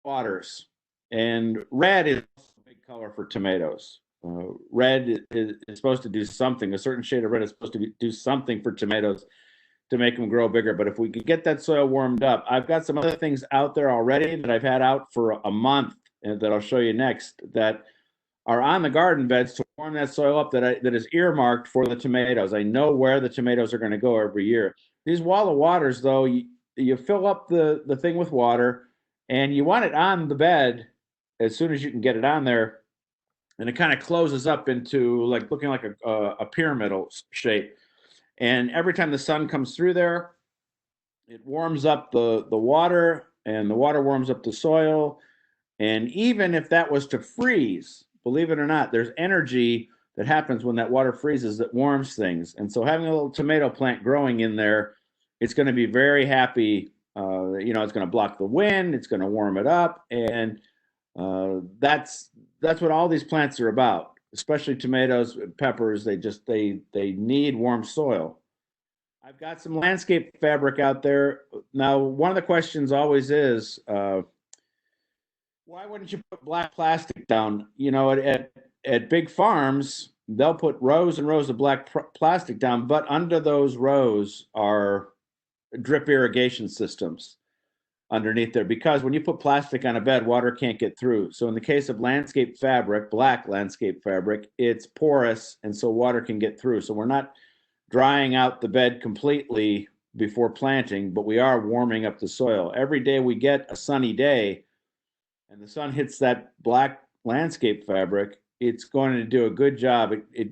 waters. And red is a big color for tomatoes. Red is supposed to do something. A certain shade of red is supposed to do something for tomatoes to make them grow bigger. But if we could get that soil warmed up, I've got some other things out there already that I've had out for a month and that I'll show you next that are on the garden beds to warm that soil up that is earmarked for the tomatoes. I know where the tomatoes are going to go every year. These wall of waters, though, you fill up the thing with water and you want it on the bed as soon as you can get it on there. And it kind of closes up into like looking like a pyramidal shape. And every time the sun comes through there, it warms up the water and the water warms up the soil. And even if that was to freeze, believe it or not, there's energy that happens when that water freezes that warms things. And so having a little tomato plant growing in there, it's going to be very happy. It's going to block the wind, it's going to warm it up, and that's what all these plants are about. Especially tomatoes, peppers. They need warm soil. I've got some landscape fabric out there. Now, one of the questions always is, why wouldn't you put black plastic down? At big farms, they'll put rows and rows of black plastic down, but under those rows are drip irrigation systems underneath there, because when you put plastic on a bed, water can't get through. So in the case of landscape fabric, black landscape fabric, it's porous, and so water can get through. So we're not drying out the bed completely before planting, but we are warming up the soil. Every day we get a sunny day and the sun hits that black landscape fabric, it's going to do a good job at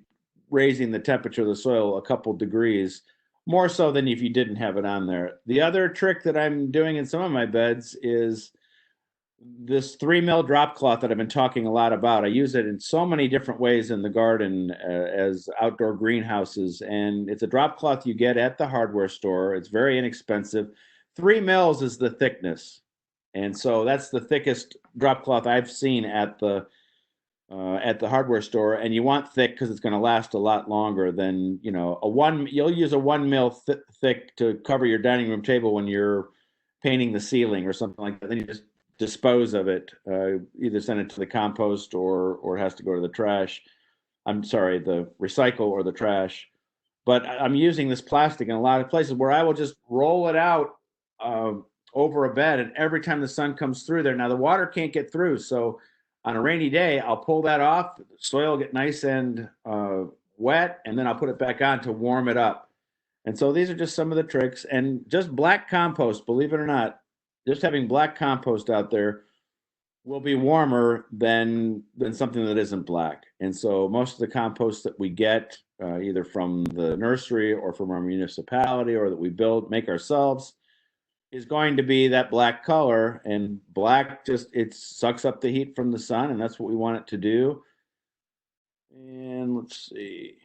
raising the temperature of the soil a couple degrees, more so than if you didn't have it on there. The other trick that I'm doing in some of my beds is this 3 mil drop cloth that I've been talking a lot about. I use it in so many different ways in the garden as outdoor greenhouses, and it's a drop cloth you get at the hardware store. It's very inexpensive. 3 mils is the thickness, and so that's the thickest drop cloth I've seen at the hardware store. And you want thick because it's going to last a lot longer than you'll use a 1 mil thick to cover your dining room table when you're painting the ceiling or something like that. Then you just dispose of it, either send it to the compost or it has to go to the trash. I'm sorry, the recycle or the trash. But I'm using this plastic in a lot of places where I will just roll it out over a bed, and every time the sun comes through there, now the water can't get through. So on a rainy day, I'll pull that off, the soil will get nice and wet, and then I'll put it back on to warm it up. And so these are just some of the tricks. And just black compost, believe it or not, just having black compost out there will be warmer than something that isn't black. And so most of the compost that we get, either from the nursery or from our municipality or that we make ourselves, is going to be that black color. And black it sucks up the heat from the sun, and that's what we want it to do. And let's see.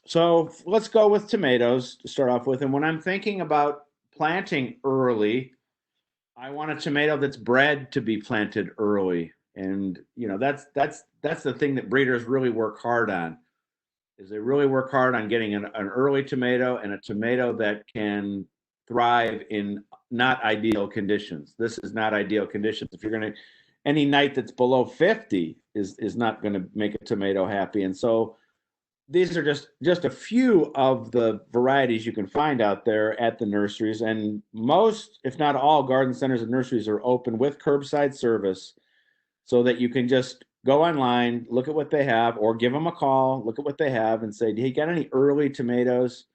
So let's go with tomatoes to start off with. And when I'm thinking about planting early, I want a tomato that's bred to be planted early. And that's the thing that breeders really work hard on, is they really work hard on getting an early tomato, and a tomato that can thrive in not ideal conditions. This is not ideal conditions. If you're going to, any night that's below 50 is not going to make a tomato happy. And so these are just a few of the varieties you can find out there at the nurseries. And most, if not all, garden centers and nurseries are open with curbside service, so that you can just go online, look at what they have, or give them a call, look at what they have, and say, "Do you got any early tomatoes?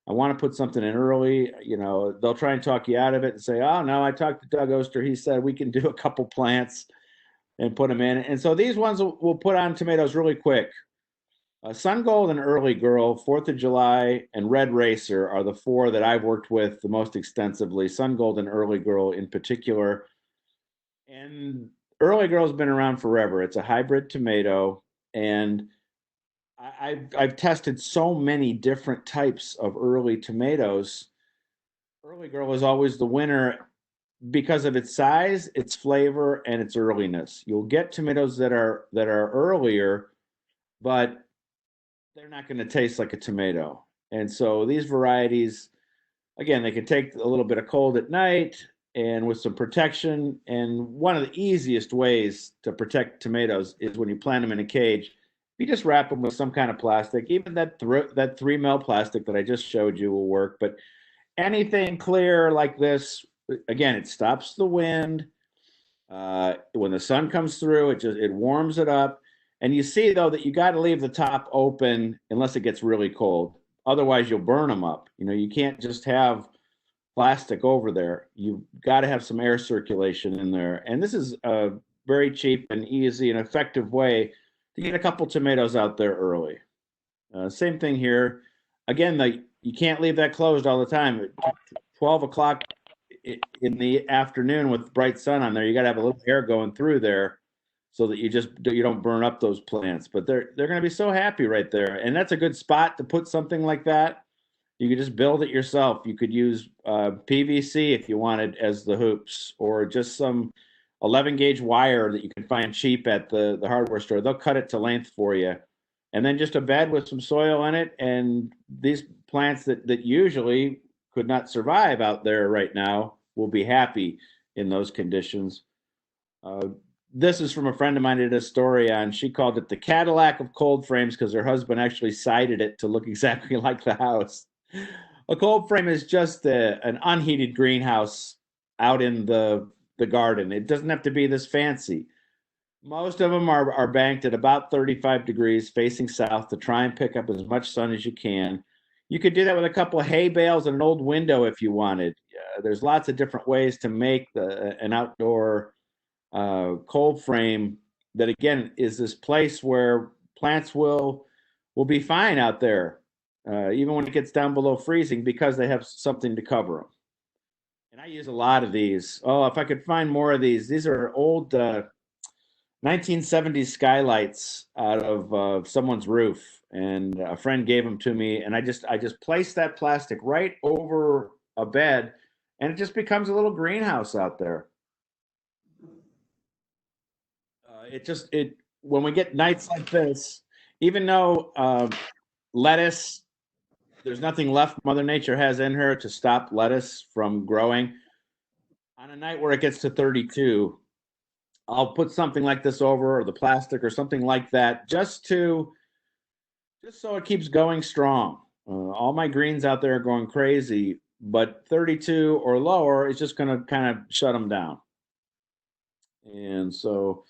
I want to put something in early." They'll try and talk you out of it and say, "Oh no, I talked to Doug Oster. He said we can do a couple plants and put them in." And so these ones will put on tomatoes really quick. Sun Gold and Early Girl, 4th of July, and Red Racer are the four that I've worked with the most extensively. Sun Gold and Early Girl in particular. And Early Girl's been around forever. It's a hybrid tomato, and I've tested so many different types of early tomatoes. Early Girl is always the winner because of its size, its flavor, and its earliness. You'll get tomatoes that are earlier, but they're not going to taste like a tomato. And so these varieties, again, they can take a little bit of cold at night, and with some protection. And one of the easiest ways to protect tomatoes is when you plant them in a cage. You just wrap them with some kind of plastic. Even that 3 mil plastic that I just showed you will work. But anything clear like this, again, it stops the wind. When the sun comes through, it warms it up. And you see though that you got to leave the top open unless it gets really cold. Otherwise, you'll burn them up. You can't just have plastic over there. You've got to have some air circulation in there. And this is a very cheap and easy and effective way to get a couple tomatoes out there early. Same thing here. Again, you can't leave that closed all the time. 12 o'clock in the afternoon with bright sun on there, you got to have a little air going through there so that you don't burn up those plants. But they're going to be so happy right there. And that's a good spot to put something like that. You could just build it yourself. You could use PVC if you wanted as the hoops, or just some 11 gauge wire that you can find cheap at the hardware store. They'll cut it to length for you. And then just a bed with some soil in it. And these plants that usually could not survive out there right now will be happy in those conditions. This is from a friend of mine who did a story on, she called it the Cadillac of cold frames because her husband actually sided it to look exactly like the house. A cold frame is just an unheated greenhouse out in the garden. It doesn't have to be this fancy. Most of them are banked at about 35 degrees facing south to try and pick up as much sun as you can. You could do that with a couple of hay bales and an old window if you wanted. There's lots of different ways to make an outdoor cold frame that, again, is this place where plants will be fine out there, even when it gets down below freezing, because they have something to cover them. And I use a lot of these. Oh, if I could find more of these. These are old 1970s skylights out of someone's roof, and a friend gave them to me, and I just placed that plastic right over a bed, and it just becomes a little greenhouse out there. When we get nights like this, even though lettuce, there's nothing left Mother Nature has in her to stop lettuce from growing. On a night where it gets to 32, I'll put something like this over, or the plastic or something like that, just so it keeps going strong. All my greens out there are going crazy, but 32 or lower is just going to kind of shut them down. And so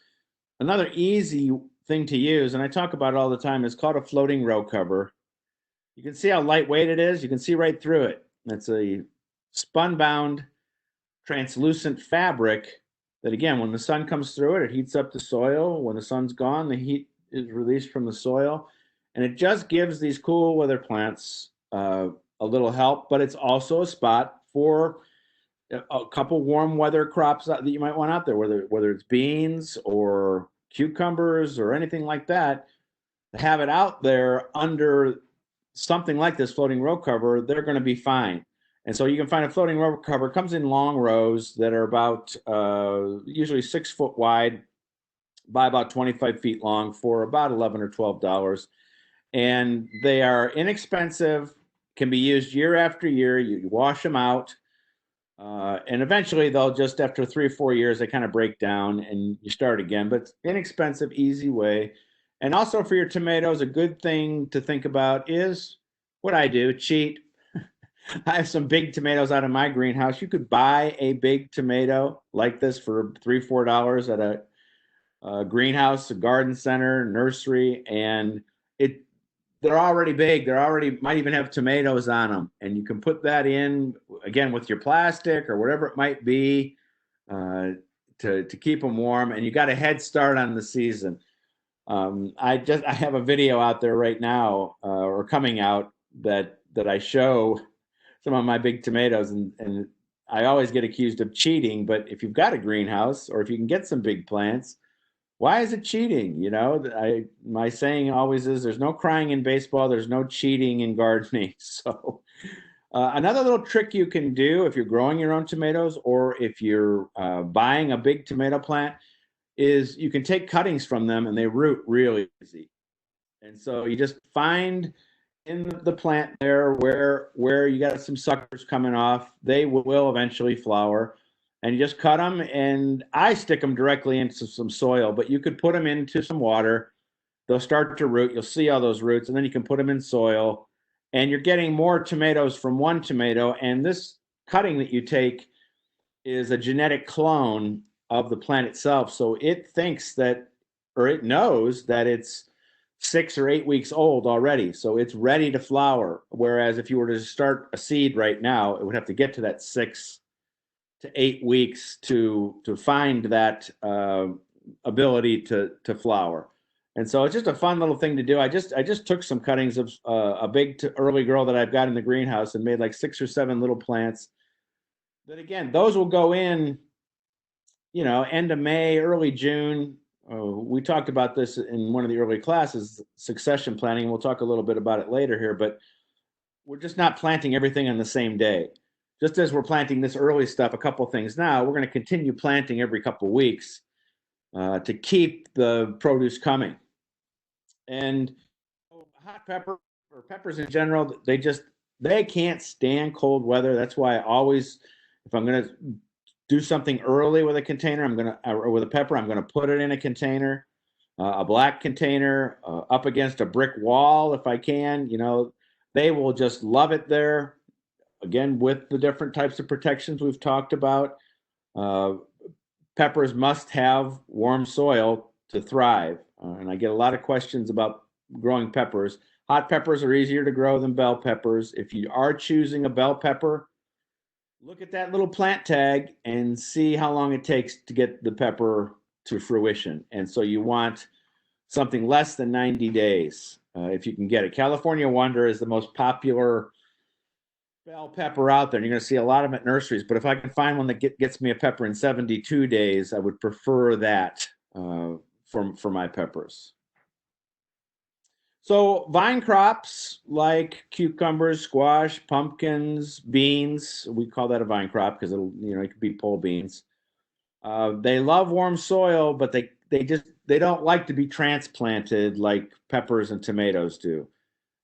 another easy thing to use, and I talk about it all the time, is called a floating row cover. You can see how lightweight it is. You can see right through it. It's a spun-bound, translucent fabric that, again, when the sun comes through it, it heats up the soil. When the sun's gone, the heat is released from the soil. And it just gives these cool weather plants a little help, but it's also a spot for a couple warm weather crops that you might want out there, whether it's beans or cucumbers or anything like that. To have it out there under something like this floating row cover, they're going to be fine. And so you can find a floating row cover. It comes in long rows that are about usually 6 foot wide by about 25 feet long for about $11 or $12. And they are inexpensive, can be used year after year. You wash them out. And eventually they'll just, after 3 or 4 years, they kind of break down and you start again. But inexpensive, easy way. And also for your tomatoes, a good thing to think about is what I do, cheat. I have some big tomatoes out of my greenhouse. You could buy a big tomato like this for $3, $4 at a greenhouse, a garden center, nursery, and they're already big. They're already might even have tomatoes on them, and you can put that in again with your plastic or whatever it might be to keep them warm. And you got a head start on the season. I have a video out there right now or coming out that I show some of my big tomatoes, and I always get accused of cheating. But if you've got a greenhouse or if you can get some big plants, why is it cheating? My saying always is, there's no crying in baseball, there's no cheating in gardening. So another little trick you can do if you're growing your own tomatoes, or if you're buying a big tomato plant, is you can take cuttings from them and they root really easy. And so you just find in the plant there where you got some suckers coming off, they will eventually flower. and you just cut them. And I stick them directly into some soil, but you could put them into some water. They'll start to root. You'll see all those roots, and then you can put them in soil, and you're getting more tomatoes from one tomato. And this cutting that you take is a genetic clone of the plant itself. So it thinks that, or it knows that it's 6 or 8 weeks old already. So it's ready to flower. Whereas if you were to start a seed right now, it would have to get to that 6 to 8 weeks to find that ability to flower. And so it's just a fun little thing to do. I just took some cuttings of a big early girl that I've got in the greenhouse and made like 6 or 7 little plants. That again, those will go in, end of May, early June. We talked about this in one of the early classes, succession planning, and we'll talk a little bit about it later here, but we're just not planting everything on the same day. Just as we're planting this early stuff, a couple things now, we're going to continue planting every couple weeks to keep the produce coming. And hot pepper or peppers in general, they can't stand cold weather. That's why I always, if I'm going to do something early with a container, or with a pepper, I'm going to put it in a container, a black container, up against a brick wall if I can. They will just love it there. Again, with the different types of protections we've talked about, peppers must have warm soil to thrive. And I get a lot of questions about growing peppers. Hot peppers are easier to grow than bell peppers. If you are choosing a bell pepper, look at that little plant tag and see how long it takes to get the pepper to fruition. And so you want something less than 90 days if you can get it. California Wonder is the most popular bell pepper out there, and you're going to see a lot of them at nurseries. But if I can find one that gets me a pepper in 72 days, I would prefer that for my peppers. So vine crops like cucumbers, squash, pumpkins, beans, we call that a vine crop because it could be pole beans. They love warm soil, but they don't like to be transplanted like peppers and tomatoes do.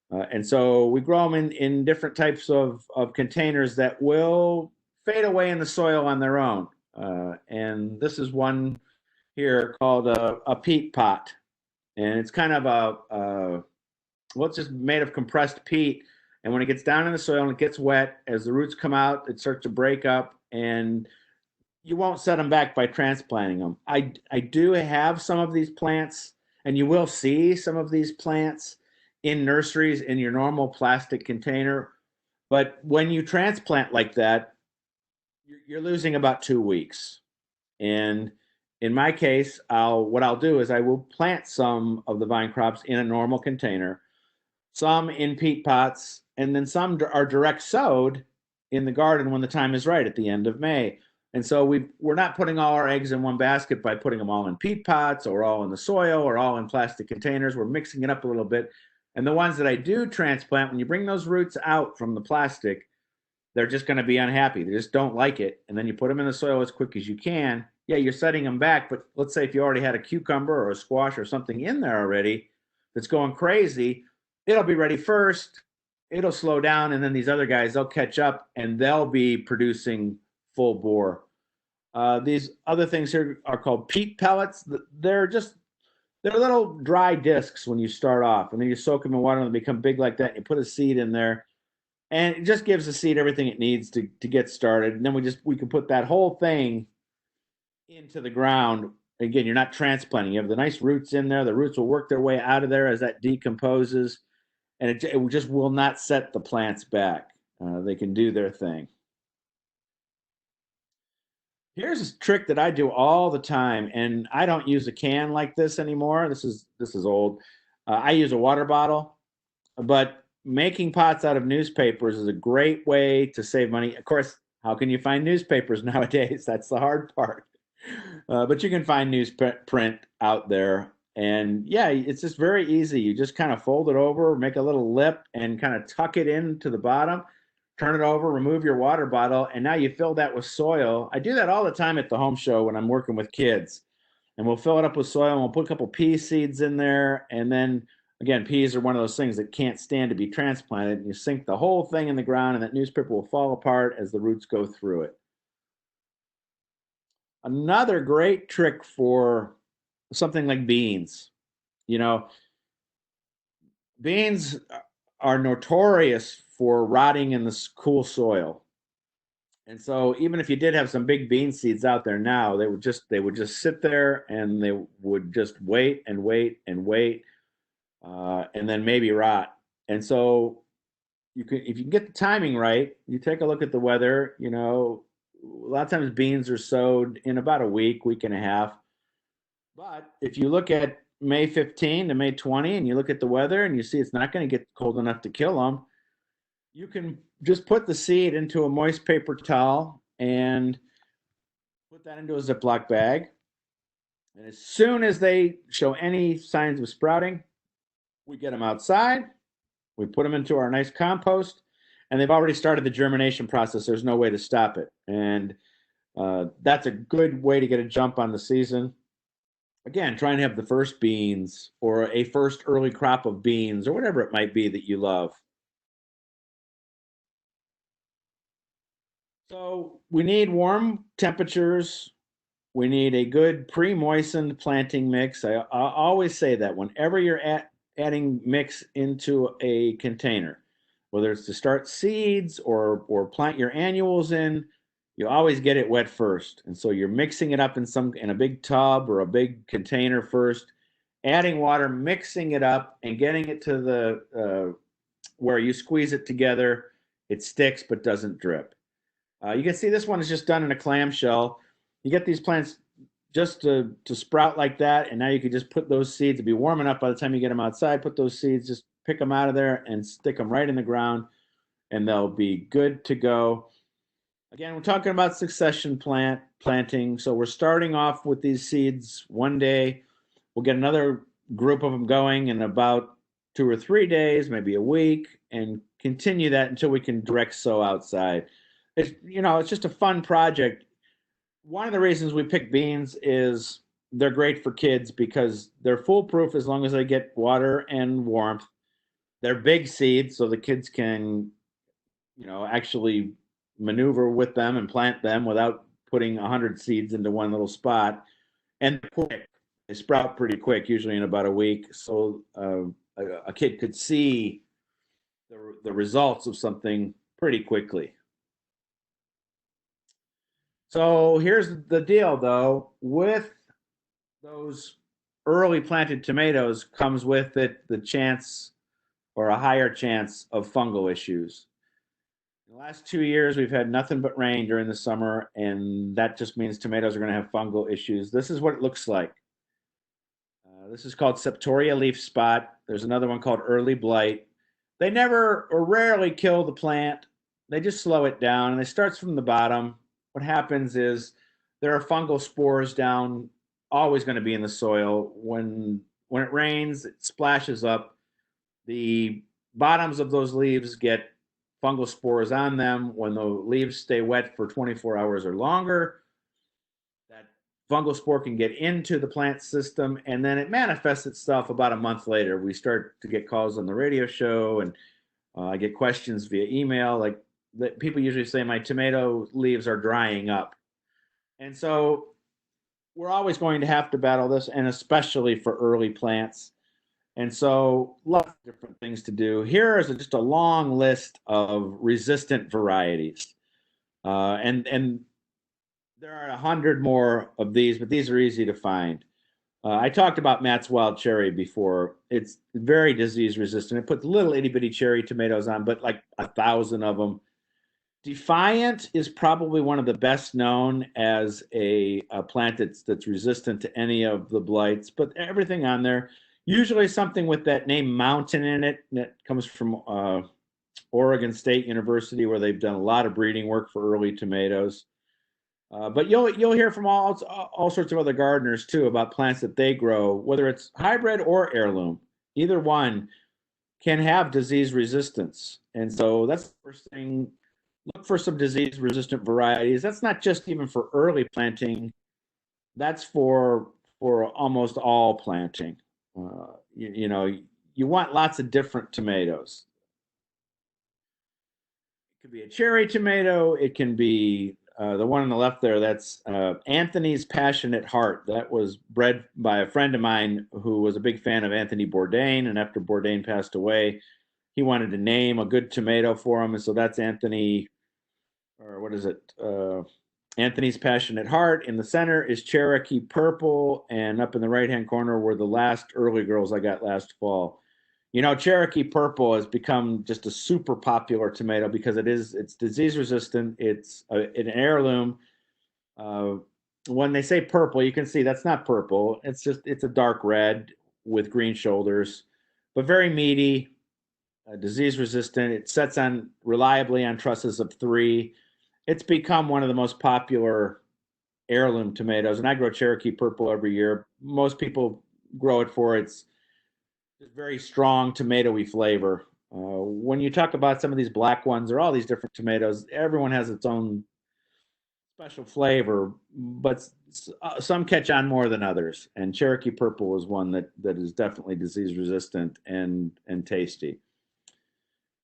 And so we grow them in different types of containers that will fade away in the soil on their own. And this is one here called a peat pot. And it's kind of it's just made of compressed peat. And when it gets down in the soil and it gets wet, as the roots come out, it starts to break up, and you won't set them back by transplanting them. I do have some of these plants, and you will see some of these plants in nurseries in your normal plastic container. But when you transplant like that, you're losing about 2 weeks. And in my case, what I'll do is I will plant some of the vine crops in a normal container, some in peat pots, and then some are direct sowed in the garden when the time is right at the end of May. And so we're not putting all our eggs in one basket by putting them all in peat pots or all in the soil or all in plastic containers. We're mixing it up a little bit. And the ones that I do transplant, when you bring those roots out from the plastic, they're just going to be unhappy. They just don't like it. And then you put them in the soil as quick as you can. Yeah, you're setting them back. But let's say if you already had a cucumber or a squash or something in there already that's going crazy, it'll be ready first. It'll slow down. And then these other guys, they'll catch up and they'll be producing full bore. These other things here are called peat pellets. They're little dry discs when you start off, and then you soak them in water and they become big like that. And you put a seed in there, and it just gives the seed everything it needs to get started. And then we can put that whole thing into the ground. Again, you're not transplanting. You have the nice roots in there. The roots will work their way out of there as that decomposes, and it just will not set the plants back. They can do their thing. Here's a trick that I do all the time, and I don't use a can like this anymore. This is old. I use a water bottle, but making pots out of newspapers is a great way to save money. Of course, how can you find newspapers nowadays? That's the hard part. But you can find newsprint out there, and yeah, it's just very easy. You just kind of fold it over, make a little lip, and kind of tuck it into the bottom. Turn it over, remove your water bottle, and now you fill that with soil. I do that all the time at the home show when I'm working with kids. And we'll fill it up with soil, and we'll put a couple pea seeds in there. And then, again, peas are one of those things that can't stand to be transplanted. And you sink the whole thing in the ground, and that newspaper will fall apart as the roots go through it. Another great trick for something like beans. You know, beans are notorious for rotting in this cool soil. And so even if you did have some big bean seeds out there now, they would just sit there and they would just wait and wait and wait, and then maybe rot. And so if you can get the timing right, you take a look at the weather. A lot of times beans are sowed in about a week, week and a half. But if you look at May 15 to May 20 and you look at the weather and you see it's not going to get cold enough to kill them, you can just put the seed into a moist paper towel and put that into a Ziploc bag. And as soon as they show any signs of sprouting, we get them outside, we put them into our nice compost, and they've already started the germination process. There's no way to stop it. And that's a good way to get a jump on the season. Again, trying to have the first beans or a first early crop of beans or whatever it might be that you love. So we need warm temperatures. We need a good pre-moistened planting mix. I always say that whenever you're adding mix into a container, whether it's to start seeds or plant your annuals in, you always get it wet first. And so you're mixing it up in a big tub or a big container first, adding water, mixing it up, and getting it to the where you squeeze it together. It sticks but doesn't drip. You can see this one is just done in a clamshell. You get these plants just to sprout like that, and now you can just put those seeds. It'll be warm enough by the time you get them outside. Put those seeds, just pick them out of there and stick them right in the ground, and they'll be good to go. Again, we're talking about succession planting. So we're starting off with these seeds one day. We'll get another group of them going in about 2 or 3 days, maybe a week, and continue that until we can direct sow outside. It's just a fun project. One of the reasons we pick beans is they're great for kids because they're foolproof as long as they get water and warmth. They're big seeds, so the kids can, actually maneuver with them and plant them without putting 100 seeds into one little spot. And quick. They sprout pretty quick, usually in about a week. So a kid could see the results of something pretty quickly. So here's the deal, though. With those early planted tomatoes comes with it the chance or a higher chance of fungal issues. In the last 2 years, we've had nothing but rain during the summer, and that just means tomatoes are going to have fungal issues. This is what it looks like. This is called Septoria leaf spot. There's another one called early blight. They never or rarely kill the plant. They just slow it down, and it starts from the bottom. What happens is there are fungal spores down, always going to be in the soil. When it rains, it splashes up. The bottoms of those leaves get fungal spores on them. When the leaves stay wet for 24 hours or longer, that fungal spore can get into the plant system, and then it manifests itself about a month later. We start to get calls on the radio show, and I get questions via email. Like people usually say, my tomato leaves are drying up. And so we're always going to have to battle this, and especially for early plants. And so lots of different things to do. Here is just a long list of resistant varieties. And there are 100 more of these, but these are easy to find. I talked about Matt's Wild Cherry before. It's very disease resistant. It puts little itty bitty cherry tomatoes on, but like 1,000 of them. Defiant is probably one of the best known as a plant that's resistant to any of the blights, but everything on there, usually something with that name Mountain in it, that comes from Oregon State University, where they've done a lot of breeding work for early tomatoes. But you'll hear from all sorts of other gardeners too about plants that they grow, whether it's hybrid or heirloom. Either one can have disease resistance, and so that's the first thing. Look for some disease resistant varieties. That's not just even for early planting. That's for almost all planting. You want lots of different tomatoes. It could be a cherry tomato. It can be the one on the left there, that's Anthony's Passionate Heart. That was bred by a friend of mine who was a big fan of Anthony Bourdain. And after Bourdain passed away, he wanted to name a good tomato for him. And so that's Anthony, or what is it? Anthony's Passionate Heart. In the center is Cherokee Purple. And up in the right-hand corner were the last early girls I got last fall. You know, Cherokee Purple has become just a super popular tomato because it's disease resistant. It's an heirloom. When they say purple, you can see that's not purple. It's a dark red with green shoulders, but very meaty, disease resistant. It sets on reliably on trusses of 3. It's become one of the most popular heirloom tomatoes, and I grow Cherokee Purple every year. Most people grow it for its very strong tomatoey flavor. When you talk about some of these black ones or all these different tomatoes, everyone has its own special flavor, but some catch on more than others. And Cherokee Purple is one that is definitely disease resistant and tasty.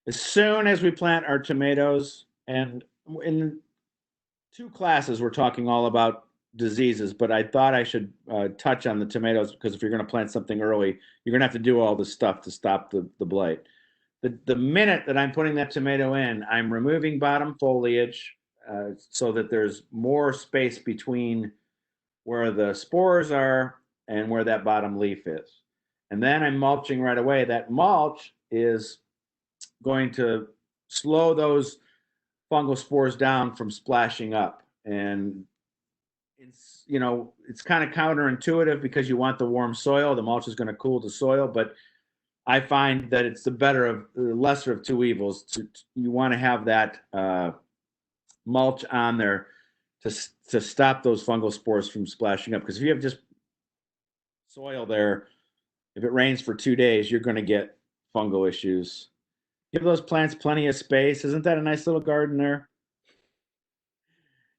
As soon as we plant our tomatoes, and in 2 classes we're talking all about diseases, but I thought I should touch on the tomatoes because if you're going to plant something early, you're going to have to do all this stuff to stop the blight. The minute that I'm putting that tomato in, I'm removing bottom foliage so that there's more space between where the spores are and where that bottom leaf is. And then I'm mulching right away. That mulch is going to slow those fungal spores down from splashing up. And it's kind of counterintuitive because you want the warm soil. The mulch is going to cool the soil, but I find that it's the lesser of 2 evils. You want to have that mulch on there to stop those fungal spores from splashing up. Because if you have just soil there, if it rains for 2 days, you're going to get fungal issues. Give those plants plenty of space. Isn't that a nice little garden there?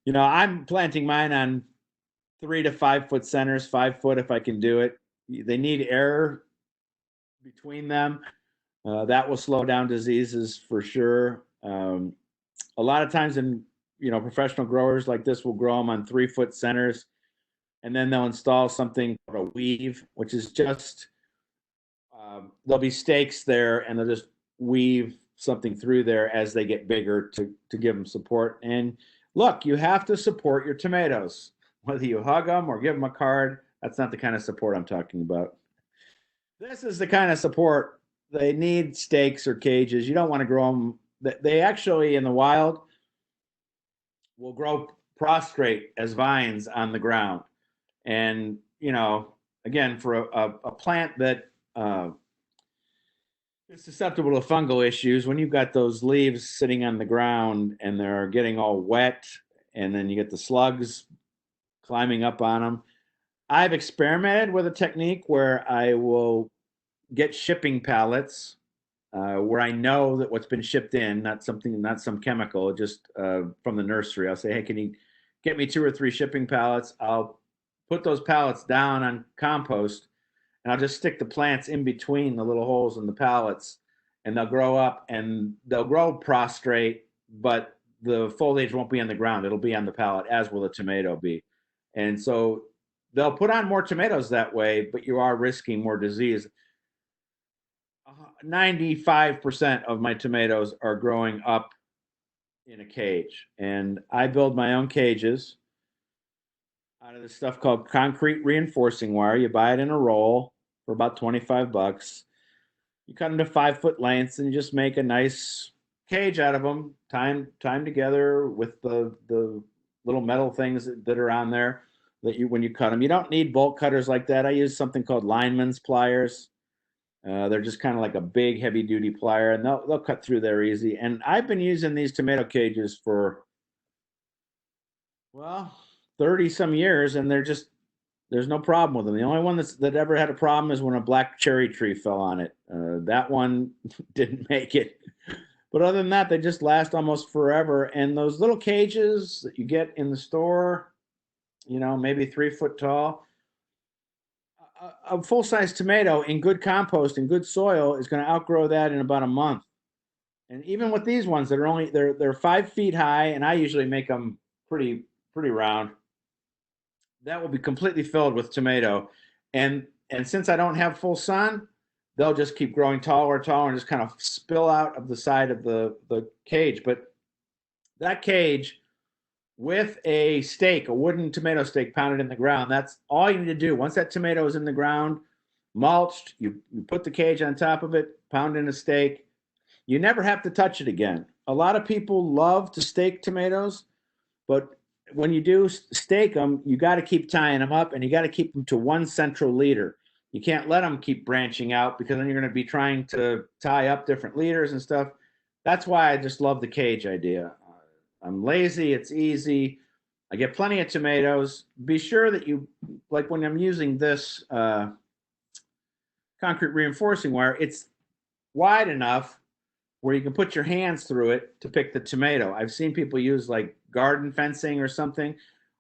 You know, I'm planting mine on 3 to 5 foot centers, 5 foot if I can do it. They need air between them. That will slow down diseases for sure. A lot of times professional growers like this will grow them on 3 foot centers, and then they'll install something called a weave, which is just, there'll be stakes there and they'll just weave something through there as they get bigger to give them support. And look, you have to support your tomatoes. Whether you hug them or give them a card, that's not the kind of support I'm talking about. This is the kind of support they need. Stakes or cages. You don't want to grow them. They actually, in the wild, will grow prostrate as vines on the ground. And, again, for a plant that is susceptible to fungal issues, when you've got those leaves sitting on the ground and they're getting all wet, and then you get the slugs climbing up on them. I've experimented with a technique where I will get shipping pallets where I know that what's been shipped in, not some chemical, just from the nursery. I'll say, hey, can you get me 2 or 3 shipping pallets? I'll put those pallets down on compost, and I'll just stick the plants in between the little holes in the pallets, and they'll grow up and they'll grow prostrate, but the foliage won't be on the ground. It'll be on the pallet, as will the tomato be. And so they'll put on more tomatoes that way, but you are risking more disease. 95% of my tomatoes are growing up in a cage, and I build my own cages out of this stuff called concrete reinforcing wire. You buy it in a roll for about $25. You cut them to 5 foot lengths, and you just make a nice cage out of them, time together with the little metal things that are on there that when you cut them. You don't need bolt cutters like that. I use something called lineman's pliers. They're just kind of like a big heavy duty plier, and they'll cut through there easy. And I've been using these tomato cages for 30 some years, and there's no problem with them. The only one that ever had a problem is when a black cherry tree fell on it. That one didn't make it. But other than that, they just last almost forever. And those little cages that you get in the store, maybe 3 foot tall, a full-size tomato in good compost and good soil is going to outgrow that in about a month. And even with these ones that are they're 5 feet high, and I usually make them pretty round. That will be completely filled with tomato. And since I don't have full sun, they'll just keep growing taller and taller and just kind of spill out of the side of the cage. But that cage with a stake, a wooden tomato stake pounded in the ground, that's all you need to do. Once that tomato is in the ground, mulched, you put the cage on top of it, pound in a stake. You never have to touch it again. A lot of people love to stake tomatoes, but when you do stake them, you got to keep tying them up, and you got to keep them to one central leader. You can't let them keep branching out, because then you're going to be trying to tie up different leaders and stuff. That's why I just love the cage idea. I'm lazy. It's easy. I get plenty of tomatoes. Be sure that you, like when I'm using this concrete reinforcing wire, it's wide enough where you can put your hands through it to pick the tomato. I've seen people use like garden fencing or something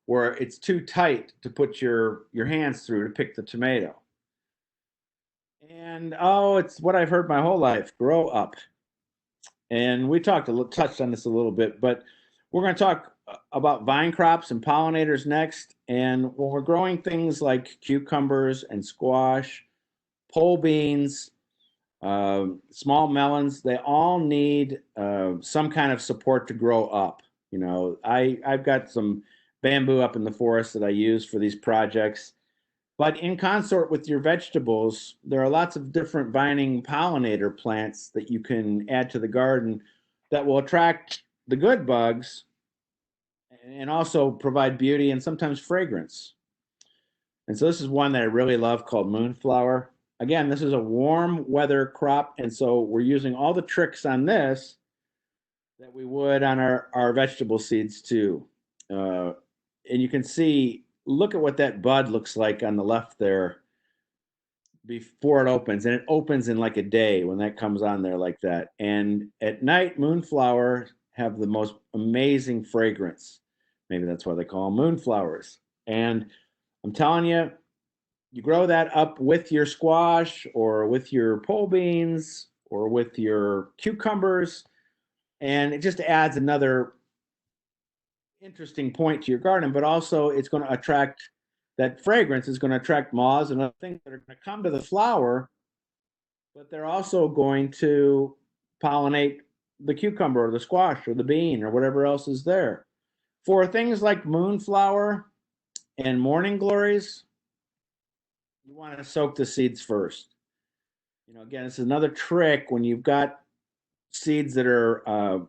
where it's too tight to put your hands through to pick the tomato. And oh, it's what I've heard my whole life: grow up. And we touched on this a little bit, but we're going to talk about vine crops and pollinators next. And when we're growing things like cucumbers and squash, pole beans, small melons, they all need some kind of support to grow up. You know, I've got some bamboo up in the forest that I use for these projects. But in consort with your vegetables, there are lots of different vining pollinator plants that you can add to the garden that will attract the good bugs and also provide beauty and sometimes fragrance. And so this is one that I really love called moonflower. Again, this is a warm weather crop, and so we're using all the tricks on this that we would on our vegetable seeds too. And you can see, look at what that bud looks like on the left there before it opens. And it opens in like a day when that comes on there like that. And at night, moonflower have the most amazing fragrance. Maybe that's why they call them moonflowers. And I'm telling you, you grow that up with your squash or with your pole beans or with your cucumbers, and it just adds another interesting point to your garden. But also it's going to attract, that fragrance is going to attract moths and other things that are going to come to the flower, but they're also going to pollinate the cucumber or the squash or the bean or whatever else is there. For things like moonflower and morning glories, you want to soak the seeds first. You know, again, it's another trick when you've got seeds that are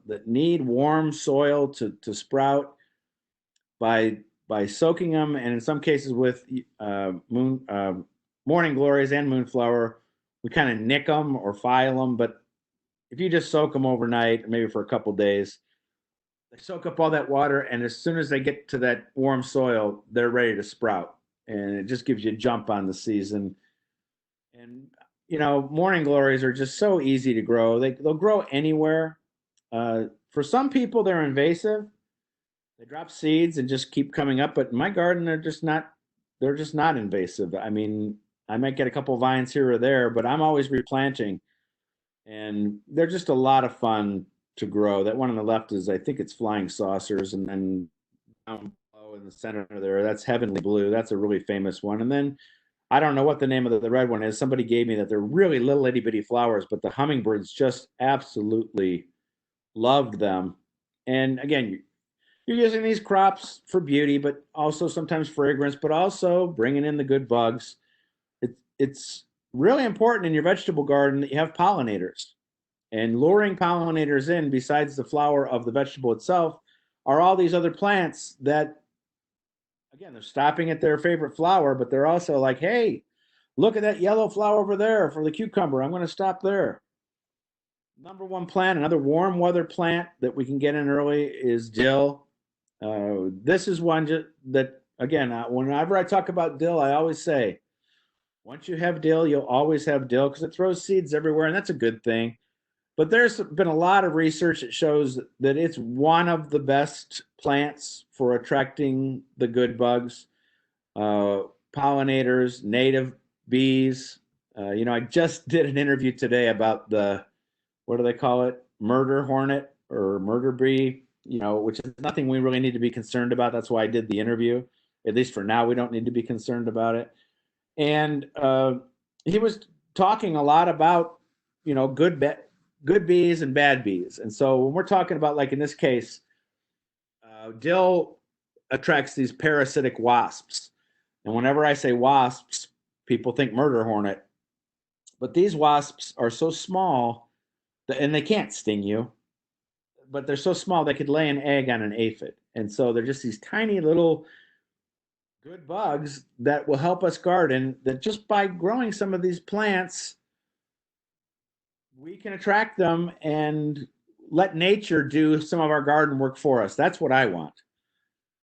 that need warm soil to sprout, by soaking them, and in some cases with morning glories and moonflower, we kind of nick them or file them. But if you just soak them overnight, maybe for a couple days, they soak up all that water, and as soon as they get to that warm soil, they're ready to sprout, and it just gives you a jump on the season. And you know, morning glories are just so easy to grow. They'll grow anywhere. For some people, they're invasive. They drop seeds and just keep coming up. But in my garden, they're just not invasive. I mean, I might get a couple vines here or there, but I'm always replanting, and they're just a lot of fun to grow. That one on the left is, I think it's flying saucers, and then down below in the center there, that's heavenly blue. That's a really famous one. And then I don't know what the name of the red one is. Somebody gave me that. They're really little itty bitty flowers, but the hummingbirds just absolutely loved them. And again, you're using these crops for beauty, but also sometimes fragrance, but also bringing in the good bugs. It's really important in your vegetable garden that you have pollinators. And luring pollinators in, besides the flower of the vegetable itself, are all these other plants that, again, they're stopping at their favorite flower, but they're also like, hey, look at that yellow flower over there for the cucumber. I'm going to stop there. Number one plant, another warm weather plant that we can get in early, is dill. This is one that, again, whenever I talk about dill, I always say, once you have dill, you'll always have dill, because it throws seeds everywhere, and that's a good thing. But there's been a lot of research that shows that it's one of the best plants for attracting the good bugs, pollinators, native bees. You know, I just did an interview today about the, what do they call it? Murder hornet or murder bee. which is nothing we really need to be concerned about. That's why I did the interview. At least for now, we don't need to be concerned about it. And he was talking a lot about, good bees and bad bees. And so when we're talking about, like in this case, dill attracts these parasitic wasps. And whenever I say wasps, people think murder hornet. But these wasps are so small and they can't sting you, but they're so small they could lay an egg on an aphid. And so they're just these tiny little good bugs that will help us garden, that just by growing some of these plants, we can attract them and let nature do some of our garden work for us. That's what I want.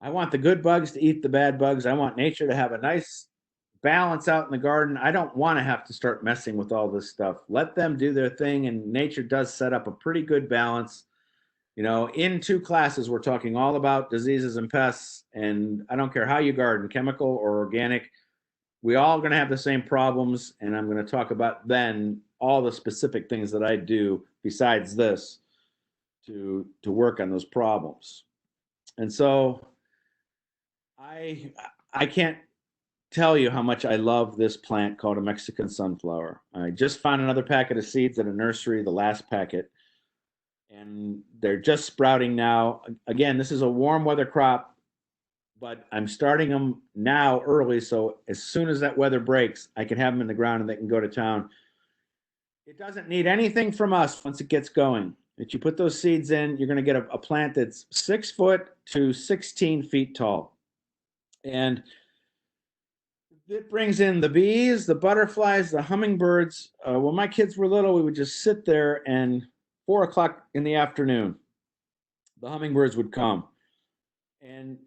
I want the good bugs to eat the bad bugs. I want nature to have a nice balance out in the garden. I don't want to have to start messing with all this stuff. Let them do their thing, and nature does set up a pretty good balance. In 2 classes, we're talking all about diseases and pests, and I don't care how you garden, chemical or organic, we all going to have the same problems, and I'm going to talk about then all the specific things that I do besides this to work on those problems. And so I can't tell you how much I love this plant called a Mexican sunflower. I just found another packet of seeds at a nursery, the last packet, and they're just sprouting now. Again, this is a warm weather crop, but I'm starting them now early, so as soon as that weather breaks, I can have them in the ground and they can go to town. It doesn't need anything from us once it gets going. If you put those seeds in, you're going to get a plant that's 6 foot to 16 feet tall. And it brings in the bees, the butterflies, the hummingbirds. When my kids were little, we would just sit there, and 4 o'clock in the afternoon, the hummingbirds would come. And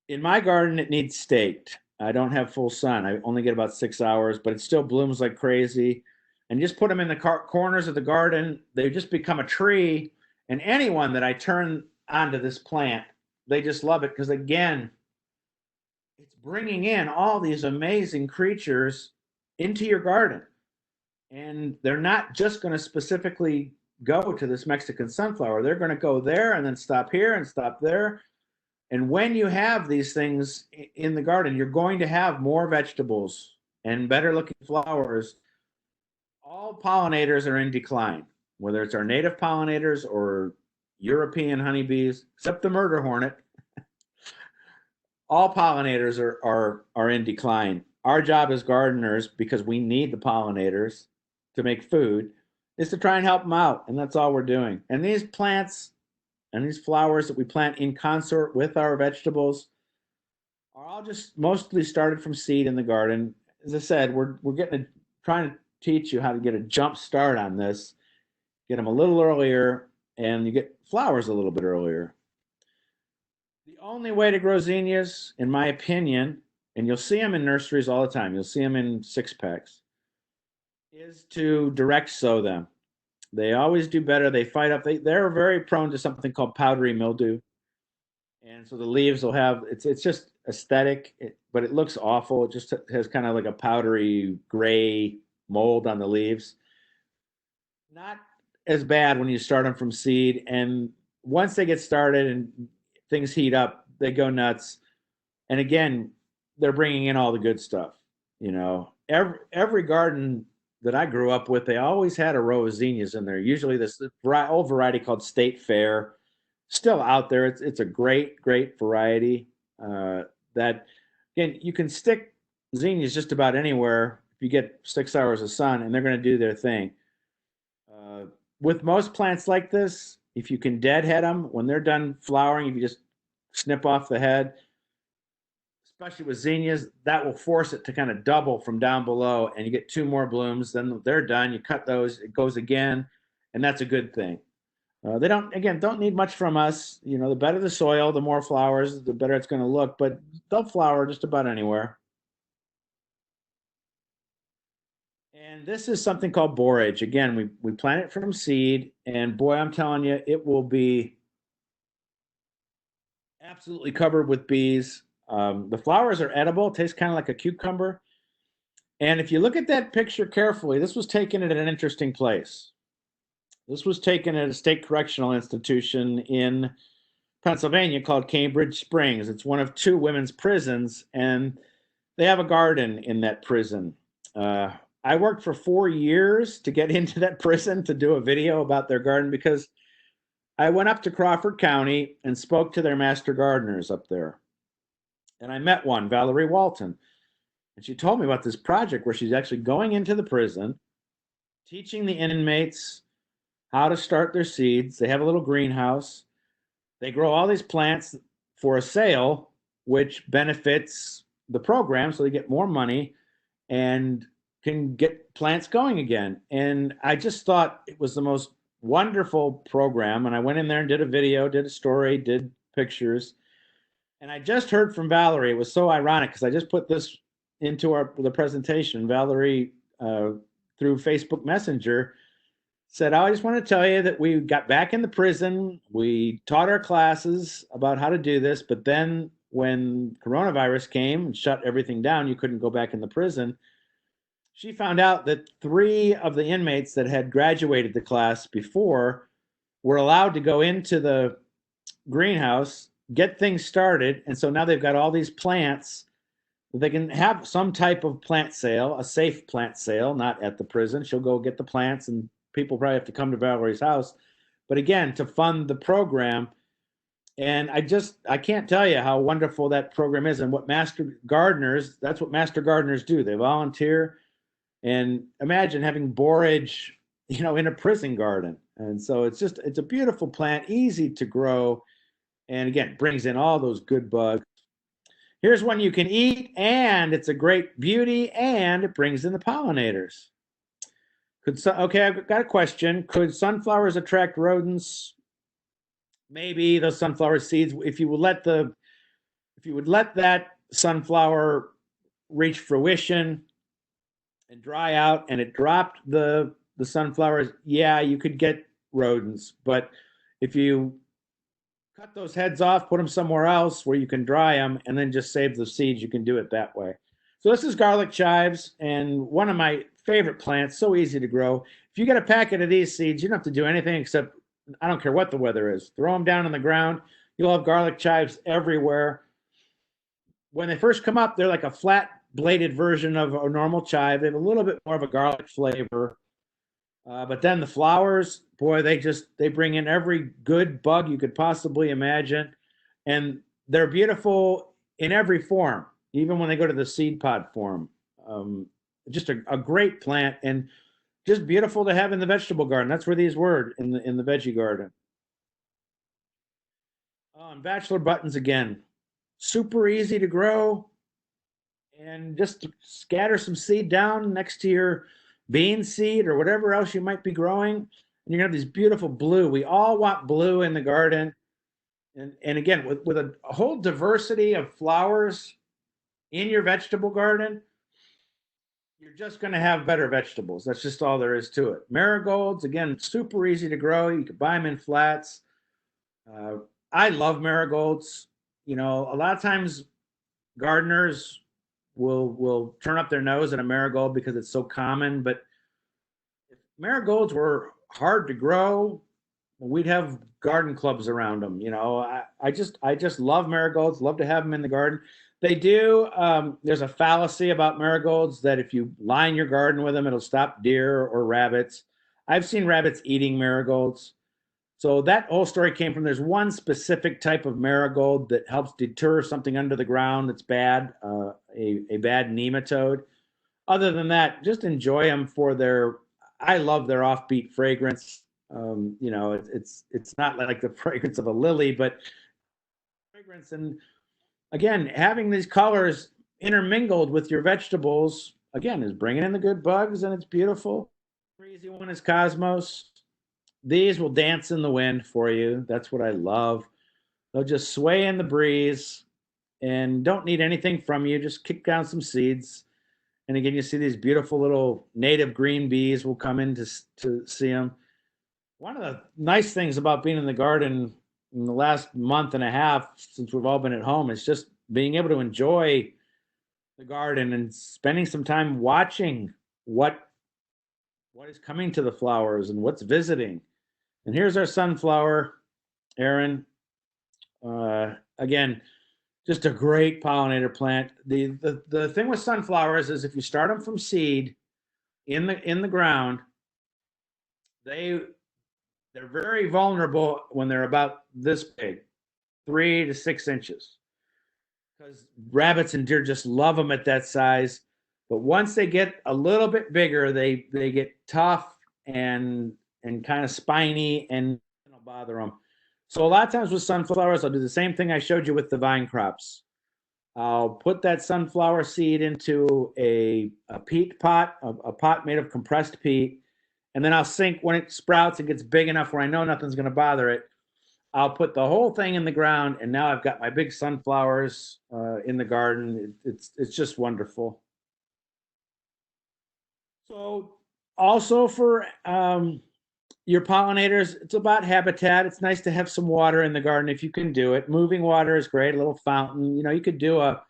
in my garden, it needs staked. I don't have full sun. I only get about 6 hours, but it still blooms like crazy. And just put them in the corners of the garden. They just become a tree. And anyone that I turn onto this plant, they just love it because, again, it's bringing in all these amazing creatures into your garden. And they're not just going to specifically go to this Mexican sunflower. They're going to go there and then stop here and stop there. And when you have these things in the garden, you're going to have more vegetables and better looking flowers. All pollinators are in decline, whether it's our native pollinators or European honeybees, except the murder hornet. All pollinators are in decline. Our job as gardeners, because we need the pollinators to make food, is to try and help them out. And that's all we're doing. And these plants and these flowers that we plant in consort with our vegetables are all just mostly started from seed in the garden. As I said, we're trying to teach you how to get a jump start on this, get them a little earlier, and you get flowers a little bit earlier. The only way to grow zinnias, in my opinion, and you'll see them in nurseries all the time, you'll see them in 6-packs, is to direct sow them. They always do better. They fight up. They're very prone to something called powdery mildew. And so the leaves will have, it's just aesthetic, but it looks awful. It just has kind of like a powdery gray mold on the leaves. Not as bad when you start them from seed. And once they get started and things heat up, they go nuts. And again, they're bringing in all the good stuff. Every garden that I grew up with, they always had a row of zinnias in there. Usually this old variety called State Fair, still out there. It's a great variety that, again, you can stick zinnias just about anywhere if you get 6 hours of sun, and they're going to do their thing. With most plants like this, if you can deadhead them, when they're done flowering, if you just snip off the head, especially with zinnias, that will force it to kind of double from down below, and you get 2 more blooms. Then they're done. You cut those, it goes again, and that's a good thing. They don't need much from us. The better the soil, the more flowers, the better it's going to look, but they'll flower just about anywhere. And this is something called borage. Again, we plant it from seed, and boy, I'm telling you, it will be absolutely covered with bees. The flowers are edible, taste kind of like a cucumber. And if you look at that picture carefully, this was taken at an interesting place. This was taken at a state correctional institution in Pennsylvania called Cambridge Springs. It's one of two women's prisons, and they have a garden in that prison. I worked for 4 years to get into that prison to do a video about their garden because I went up to Crawford County and spoke to their master gardeners up there. And I met one, Valerie Walton. And she told me about this project where she's actually going into the prison, teaching the inmates how to start their seeds. They have a little greenhouse. They grow all these plants for a sale, which benefits the program, so they get more money and can get plants going again. And I just thought it was the most wonderful program. And I went in there and did a video, did a story, did pictures. And I just heard from Valerie. It was so ironic because I just put this into the presentation. Valerie, through Facebook Messenger, said, I just want to tell you that we got back in the prison. We taught our classes about how to do this, but then when coronavirus came and shut everything down, you couldn't go back in the prison. She found out that 3 of the inmates that had graduated the class before were allowed to go into the greenhouse, get things started, and so now they've got all these plants. They can have some type of plant sale, a safe plant sale, not at the prison. She'll go get the plants and people probably have to come to Valerie's house. But again, to fund the program. And I can't tell you how wonderful that program is and what master gardeners, that's what master gardeners do. They volunteer. And imagine having borage, in a prison garden. And so it's a beautiful plant, easy to grow. And again, brings in all those good bugs. Here's one you can eat, and it's a great beauty, and it brings in the pollinators. Okay, I've got a question. Could sunflowers attract rodents? Maybe those sunflower seeds. If you would let that sunflower reach fruition and dry out, and it dropped the sunflowers, yeah, you could get rodents. But if you cut those heads off, put them somewhere else where you can dry them, and then just save the seeds, you can do it that way. So this is garlic chives, and one of my favorite plants, so easy to grow. If you get a packet of these seeds, you don't have to do anything except, I don't care what the weather is, throw them down on the ground. You'll have garlic chives everywhere. When they first come up, they're like a flat bladed version of a normal chive. They have a little bit more of a garlic flavor. But then the flowers, boy, they bring in every good bug you could possibly imagine. And they're beautiful in every form, even when they go to the seed pod form. Just a great plant and just beautiful to have in the vegetable garden. That's where these were in the veggie garden. And bachelor buttons again, super easy to grow, and just scatter some seed down next to your bean seed or whatever else you might be growing, and you're gonna have these beautiful blue. We all want blue in the garden, and again, with a whole diversity of flowers in your vegetable garden, you're just going to have better vegetables. That's just all there is to it. Marigolds, again, super easy to grow. You can buy them in flats. I love marigolds. A lot of times gardeners will turn up their nose at a marigold because it's so common. But if marigolds were hard to grow, we'd have garden clubs around them. I just love marigolds. Love to have them in the garden. They do. There's a fallacy about marigolds that if you line your garden with them, it'll stop deer or rabbits. I've seen rabbits eating marigolds. So that whole story came from, there's one specific type of marigold that helps deter something under the ground that's bad, a bad nematode. Other than that, just enjoy them for I love their offbeat fragrance. It's not like the fragrance of a lily, but fragrance. And again, having these colors intermingled with your vegetables, again, is bringing in the good bugs, and it's beautiful. The easy one is Cosmos. These will dance in the wind for you. That's what I love. They'll just sway in the breeze and don't need anything from you. Just kick down some seeds. And again, you see these beautiful little native green bees will come in to see them. One of the nice things about being in the garden in the last month and a half, since we've all been at home, is just being able to enjoy the garden and spending some time watching what is coming to the flowers and what's visiting. And here's our sunflower, Aaron. Again, just a great pollinator plant. The thing with sunflowers is if you start them from seed in the ground, they they're very vulnerable when they're about this big, 3 to 6 inches, because rabbits and deer just love them at that size. But once they get a little bit bigger, they get tough and kind of spiny and it'll bother them. So a lot of times with sunflowers, I'll do the same thing I showed you with the vine crops. I'll put that sunflower seed into a peat pot, a pot made of compressed peat, and then I'll sink when it sprouts and gets big enough where I know nothing's going to bother it. I'll put the whole thing in the ground, and now I've got my big sunflowers in the garden. It's just wonderful. So also for your pollinators, it's about habitat. It's nice to have some water in the garden if you can do it. Moving water is great, a little fountain. You know, you could do a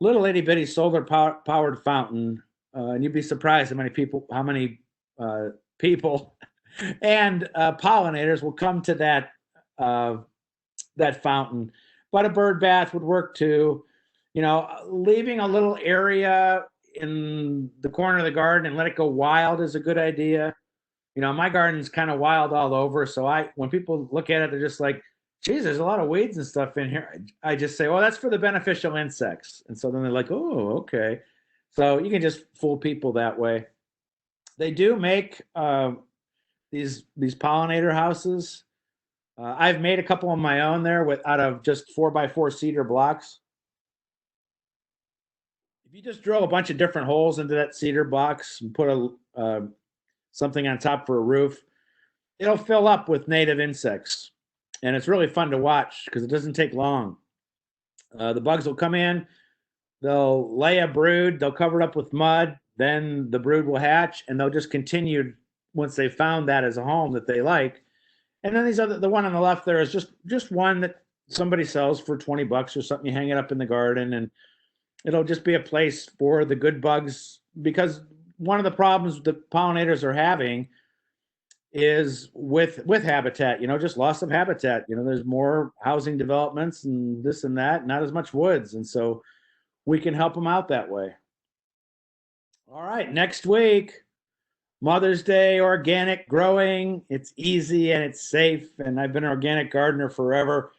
little itty bitty solar powered fountain, and you'd be surprised how many people and pollinators will come to that fountain. But a bird bath would work too. You know, leaving a little area in the corner of the garden and let it go wild is a good idea. You know, my garden's kind of wild all over. So when people look at it, they're just like, geez, there's a lot of weeds and stuff in here. I just say, well, that's for the beneficial insects. And so then they're like, oh, okay. So you can just fool people that way. They do make these pollinator houses. I've made a couple on my own there out of just 4x4 cedar blocks. If you just drill a bunch of different holes into that cedar box and put something on top for a roof, it'll fill up with native insects. And it's really fun to watch because it doesn't take long. The bugs will come in, they'll lay a brood, they'll cover it up with mud, then the brood will hatch, and they'll just continue once they found that as a home that they like. And then the one on the left there is just one that somebody sells for $20 or something. You hang it up in the garden, and it'll just be a place for the good bugs, because one of the problems the pollinators are having is with habitat, you know, just loss of habitat. You know, there's more housing developments and this and that, not as much woods. And so we can help them out that way. All right, next week, Mother's Day, organic growing. It's easy and it's safe. And I've been an organic gardener forever.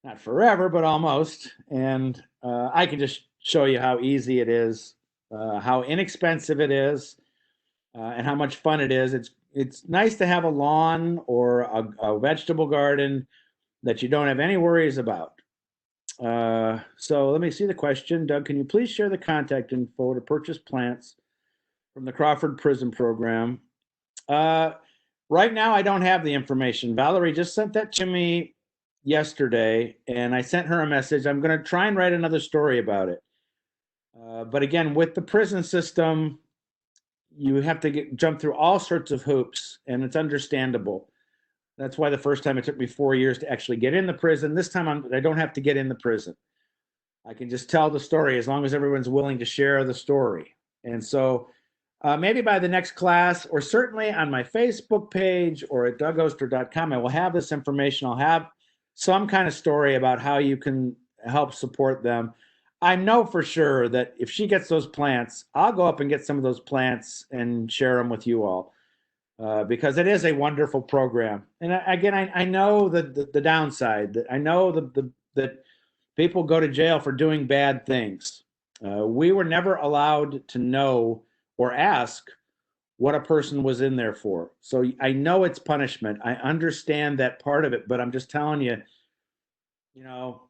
Not forever, but almost. And I can just show you how easy it is, how inexpensive it is, and how much fun it is. It's nice to have a lawn or a vegetable garden that you don't have any worries about. So let me see the question. Doug, can you please share the contact info to purchase plants from the Crawford Prison Program? Right now, I don't have the information. Valerie just sent that to me yesterday, and I sent her a message. I'm going to try and write another story about it. But again, with the prison system, you have to jump through all sorts of hoops, and it's understandable. That's why the first time it took me 4 years to actually get in the prison. This time I don't have to get in the prison. I can just tell the story as long as everyone's willing to share the story. And so maybe by the next class, or certainly on my Facebook page or at dougoster.com, I will have this information. I'll have some kind of story about how you can help support them. I know for sure that if she gets those plants, I'll go up and get some of those plants and share them with you all. Because it is a wonderful program. And again, I know the downside. That I know that people go to jail for doing bad things. We were never allowed to know or ask what a person was in there for. So I know it's punishment. I understand that part of it, but I'm just telling you, you know,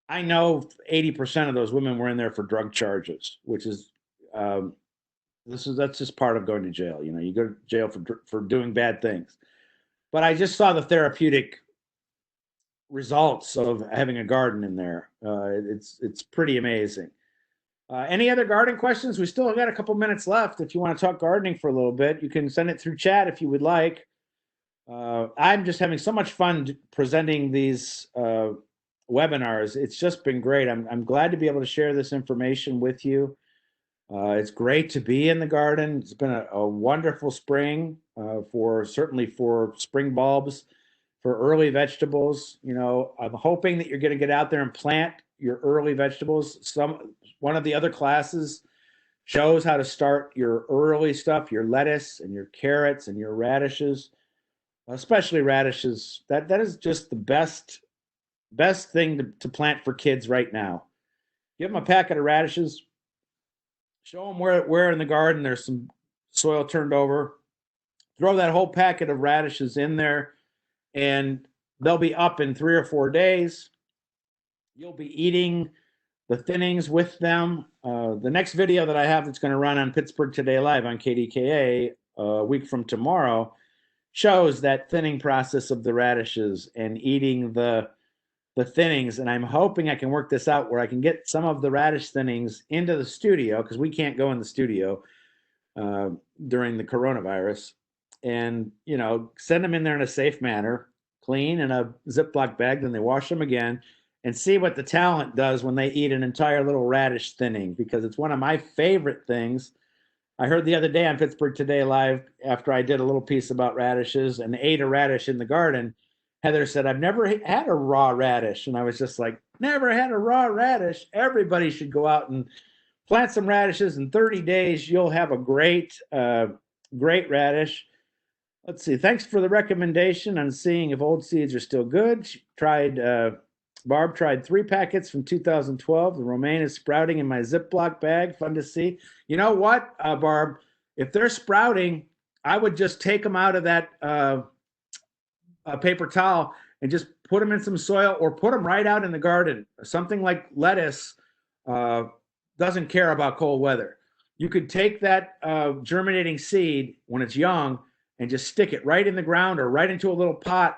I know 80% of those women were in there for drug charges, which is that's just part of going to jail. You know, you go to jail for doing bad things. But I just saw the therapeutic results of having a garden in there. It's pretty amazing. Any other gardening questions? We still got a couple minutes left. If you want to talk gardening for a little bit, you can send it through chat if you would like. I'm just having so much fun presenting these webinars. It's just been great. I'm glad to be able to share this information with you. It's great to be in the garden. It's been a wonderful spring certainly for spring bulbs for early vegetables. You know, I'm hoping that you're going to get out there and plant your early vegetables. One of the other classes shows how to start your early stuff, your lettuce and your carrots and your radishes, especially radishes. That is just the best thing to plant for kids right now. Give them a packet of radishes. Show them where in the garden there's some soil turned over. Throw that whole packet of radishes in there, and they'll be up in 3 or 4 days. You'll be eating the thinnings with them. The next video that I have that's going to run on Pittsburgh Today Live on KDKA a week from tomorrow shows that thinning process of the radishes and eating the thinnings. And I'm hoping I can work this out where I can get some of the radish thinnings into the studio, because we can't go in the studio during the coronavirus, and, you know, send them in there in a safe manner, clean in a Ziploc bag, then they wash them again, and see what the talent does when they eat an entire little radish thinning, because it's one of my favorite things. I heard the other day on Pittsburgh Today Live, after I did a little piece about radishes and ate a radish in the garden, Heather said, "I've never had a raw radish." And I was just like, never had a raw radish? Everybody should go out and plant some radishes. In 30 days, you'll have a great radish. Let's see. Thanks for the recommendation on seeing if old seeds are still good. Barb tried 3 packets from 2012. The romaine is sprouting in my Ziploc bag. Fun to see. You know what, Barb? If they're sprouting, I would just take them out of that paper towel and just put them in some soil, or put them right out in the garden. Something like lettuce doesn't care about cold weather. You could take that germinating seed when it's young and just stick it right in the ground or right into a little pot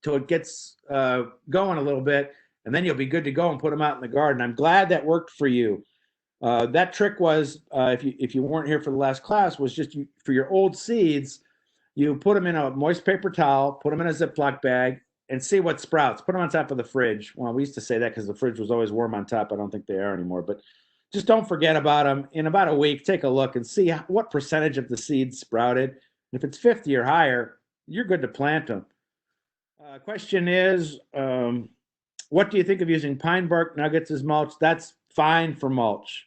till it gets going a little bit, and then you'll be good to go and put them out in the garden. I'm glad that worked for you. That trick was, if you weren't here for the last class, was just for your old seeds, you put them in a moist paper towel, put them in a Ziploc bag, and see what sprouts. Put them on top of the fridge. Well, we used to say that because the fridge was always warm on top. I don't think they are anymore, but just don't forget about them. In about a week, take a look and see what percentage of the seeds sprouted. If it's 50 or higher, you're good to plant them. Question is, what do you think of using pine bark nuggets as mulch? That's fine for mulch.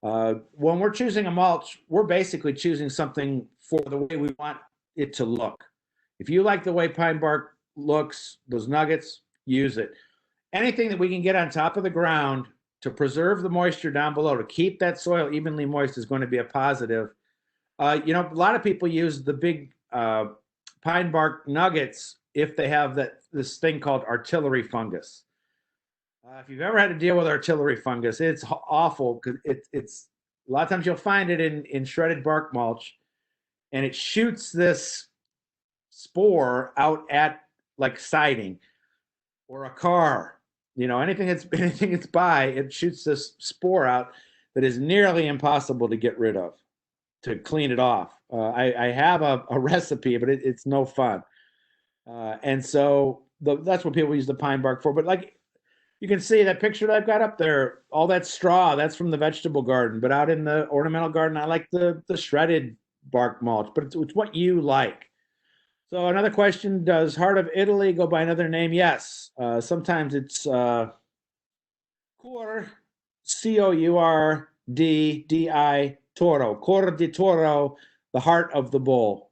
When we're choosing a mulch, we're basically choosing something for the way we want it to look. If you like the way pine bark looks, those nuggets, use it. Anything that we can get on top of the ground to preserve the moisture down below, to keep that soil evenly moist, is going to be a positive. You know, a lot of people use the big pine bark nuggets if they have this thing called artillery fungus. If you've ever had to deal with artillery fungus, it's awful, because it's a lot of times you'll find it in shredded bark mulch, and it shoots this spore out at like siding or a car. You know, anything it's by, it shoots this spore out that is nearly impossible to get rid of, to clean it off. I have a recipe, but it's no fun. And so that's what people use the pine bark for. But like you can see that picture that I've got up there, all that straw, that's from the vegetable garden. But out in the ornamental garden, I like the shredded bark mulch, but it's what you like. So another question, does Heart of Italy go by another name? Yes. Sometimes it's Cour, Courdi, Toro, Cor di Toro, the heart of the bull.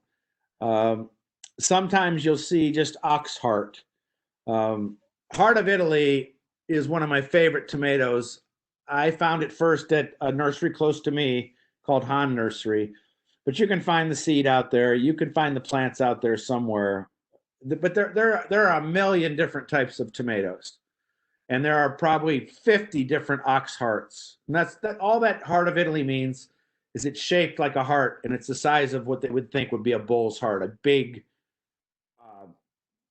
Sometimes you'll see just ox heart. Heart of Italy is one of my favorite tomatoes. I found it first at a nursery close to me called Han Nursery. But you can find the seed out there. You can find the plants out there somewhere. But there are a million different types of tomatoes. And there are probably 50 different ox hearts. And that's all that Heart of Italy means, is it's shaped like a heart, and it's the size of what they would think would be a bull's heart, a big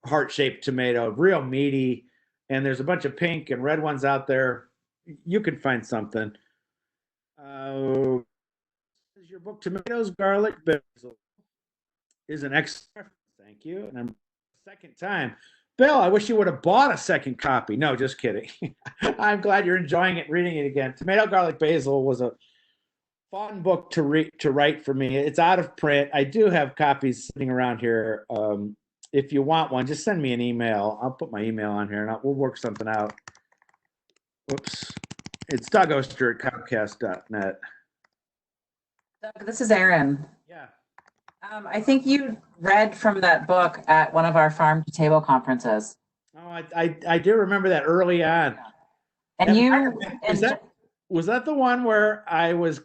heart-shaped tomato, real meaty. And there's a bunch of pink and red ones out there. You can find something. Your book, Tomatoes, Garlic, Basil, is an excellent. Thank you. And I'm second time. Bill, I wish you would have bought a second copy. No, just kidding. I'm glad you're enjoying it, reading it again. Tomato, Garlic, Basil was a fun book to write for me. It's out of print. I do have copies sitting around here. if you want one, just send me an email. I'll put my email on here, and we'll work something out. Whoops. It's Doug Oster at Comcast.net. Doug, this is Erin. Yeah. I think you read from that book at one of our farm to table conferences. Oh, I do remember that early on. And you was that the one where I was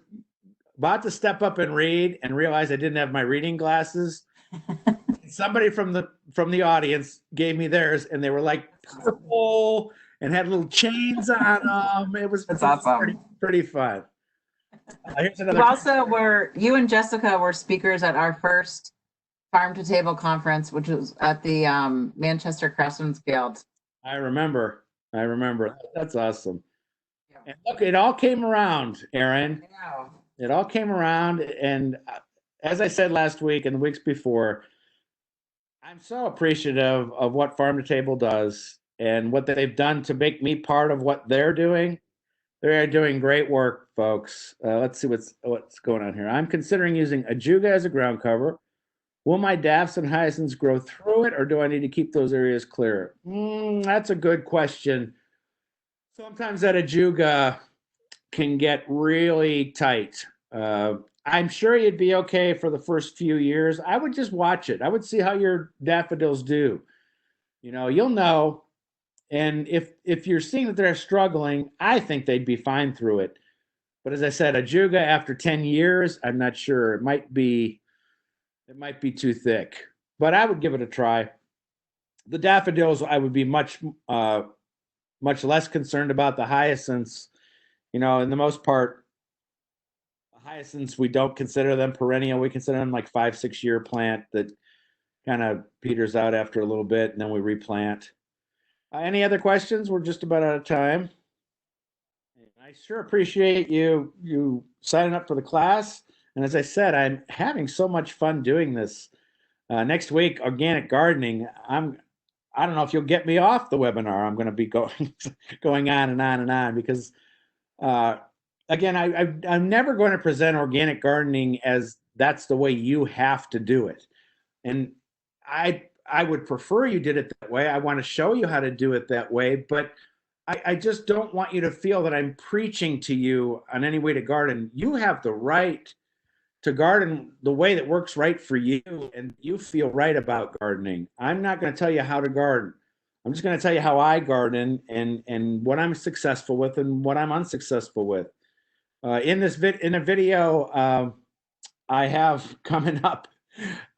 about to step up and read and realized I didn't have my reading glasses? Somebody from the audience gave me theirs, and they were like purple and had little chains on them. That's awesome. Pretty fun. Here's another. You and Jessica were speakers at our first farm to table conference, which was at the Manchester Craftsman's Guild. I remember. That's awesome. Yeah. And look, it all came around, Erin. Yeah. It all came around, and as I said last week and the weeks before, I'm so appreciative of what Farm to Table does and what they've done to make me part of what they're doing. They're doing great work, folks. Let's see what's going on here. I'm considering using ajuga as a ground cover. Will my daffs and hyacinths grow through it, or do I need to keep those areas clear? That's a good question. Sometimes that ajuga can get really tight. I'm sure you'd be okay for the first few years. I would just watch it. I would see how your daffodils do. You'll know. And if you're seeing that they're struggling, I think they'd be fine through it. But as I said, ajuga after 10 years, I'm not sure. It might be too thick. But I would give it a try. The daffodils, I would be much less concerned about. The hyacinths. In the most part, hyacinths, we don't consider them perennial. We consider them like 5-6 year plant that kind of peters out after a little bit, and then we replant. Any other questions? We're just about out of time. I sure appreciate you signing up for the class. And as I said, I'm having so much fun doing this. Next week, organic gardening. I don't know if you'll get me off the webinar. I'm going to be going on and on and on because, again, I'm never going to present organic gardening as that's the way you have to do it. And I would prefer you did it that way. I want to show you how to do it that way, but I just don't want you to feel that I'm preaching to you on any way to garden. You have the right to garden the way that works right for you, and you feel right about gardening. I'm not going to tell you how to garden. I'm just going to tell you how I garden and what I'm successful with and what I'm unsuccessful with. In a video I have coming up,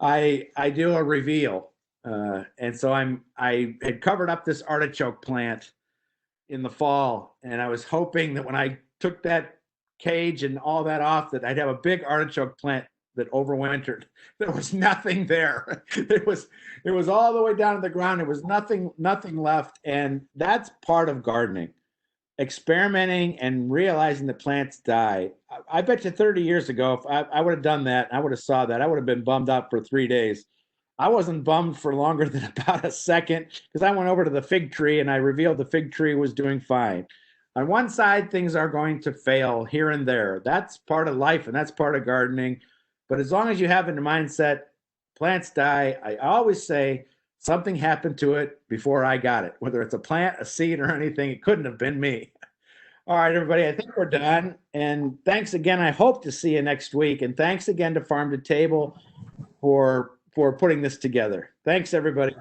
I do a reveal. And so I had covered up this artichoke plant in the fall, and I was hoping that when I took that cage and all that off, that I'd have a big artichoke plant that overwintered. There was nothing there. It was all the way down to the ground. There was nothing left, and that's part of gardening. Experimenting and realizing the plants die. I bet you 30 years ago, if I would have done that, I would have saw that, I would have been bummed out for 3 days. I wasn't bummed for longer than about a second because I went over to the fig tree and I revealed the fig tree was doing fine. On one side, things are going to fail here and there. That's part of life and that's part of gardening. But as long as you have in the mindset, plants die, I always say something happened to it before I got it. Whether it's a plant, a seed, or anything, it couldn't have been me. All right, everybody, I think we're done. And thanks again. I hope to see you next week. And thanks again to Farm to Table for putting this together. Thanks, everybody.